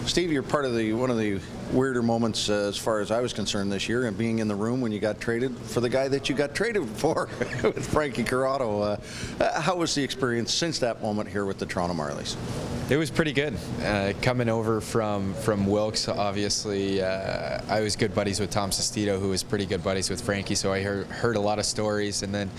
Steve, you're part of one of the weirder moments as far as I was concerned this year, and being in the room when you got traded for the guy that you got traded for with Frankie Corrado. How was the experience since that moment here with the Toronto Marlies? It was pretty good. Coming over from Wilkes, obviously, I was good buddies with Tom Sestito, who was pretty good buddies with Frankie, so I heard a lot of stories. And then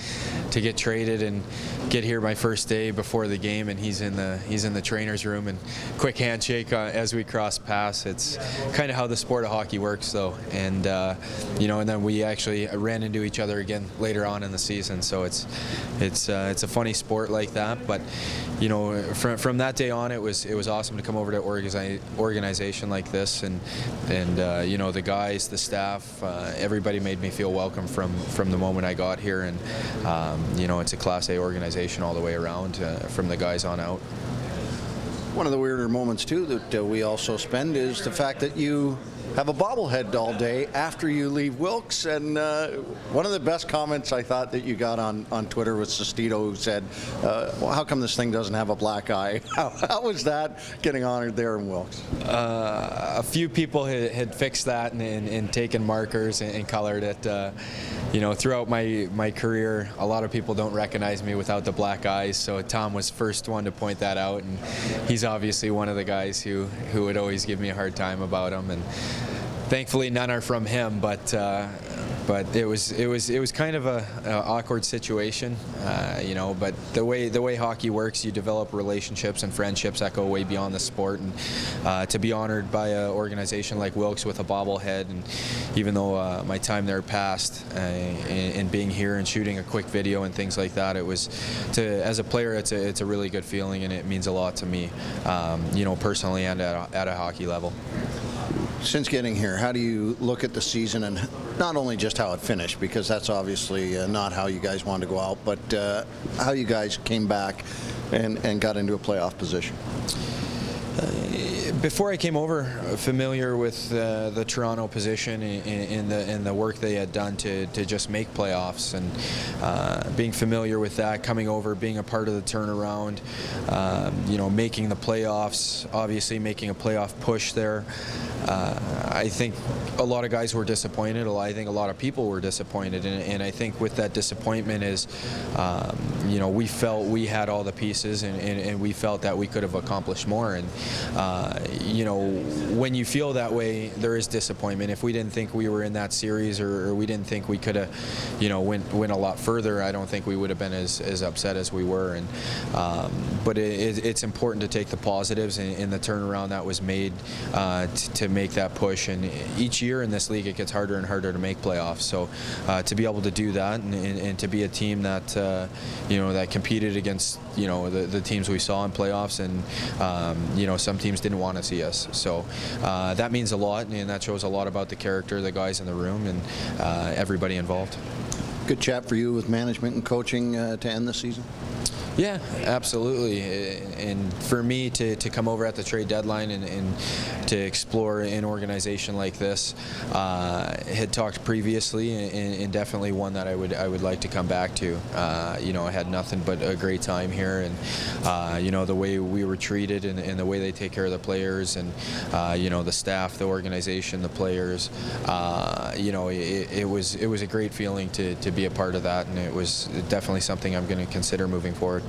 to get traded and get here my first day before the game, and he's in the trainer's room, and quick handshake as we cross paths. It's kind of how the sport of hockey works, though. And and then we actually ran into each other again later on in the season. So it's a funny sport like that. But from that day on, it was awesome to come over to organization like this, and the guys, the staff, everybody made me feel welcome from the moment I got here, and it's a Class A organization all the way around, from the guys on out. One of the weirder moments too that we also spend is the fact that you have a bobblehead all day after you leave Wilkes, and one of the best comments I thought that you got on Twitter was Sestito, who said, well, how come this thing doesn't have a black eye? How was that getting honored there in Wilkes? A few people had fixed that and taken markers and colored it. Throughout my career, a lot of people don't recognize me without the black eyes, so Tom was first one to point that out, and he's obviously one of the guys who would always give me a hard time about him. And thankfully, none are from him, but it was kind of a awkward situation, But the way hockey works, you develop relationships and friendships that go way beyond the sport, and to be honored by an organization like Wilkes with a bobblehead, and even though my time there passed, and being here and shooting a quick video and things like that, as a player, it's a really good feeling, and it means a lot to me, personally and at a hockey level. Since getting here, how do you look at the season, and not only just how it finished, because that's obviously not how you guys wanted to go out, but how you guys came back and got into a playoff position? Before I came over, familiar with the Toronto position and the work they had done to just make playoffs, and being familiar with that, coming over, being a part of the turnaround, making the playoffs, obviously making a playoff push there. I think a lot of guys were disappointed. I think a lot of people were disappointed, and I think with that disappointment is, we felt we had all the pieces, and we felt that we could have accomplished more. And when you feel that way, there is disappointment. If we didn't think we were in that series, or we didn't think we could have, went a lot further, I don't think we would have been as upset as we were. And but it's important to take the positives in the turnaround that was made to make that push. And each year in this league, it gets harder and harder to make playoffs. So to be able to do that, and to be a team that that competed against the teams we saw in playoffs, and some teams didn't want to see us. So that means a lot, and that shows a lot about the character of the guys in the room and everybody involved. Good chat for you with management and coaching to end the season? Yeah, absolutely. And for me to come over at the trade deadline and to explore an organization like this, had talked previously, and definitely one that I would like to come back to. I had nothing but a great time here, and the way we were treated, and the way they take care of the players, and the staff, the organization, the players. It was a great feeling to be a part of that, and it was definitely something I'm going to consider moving forward.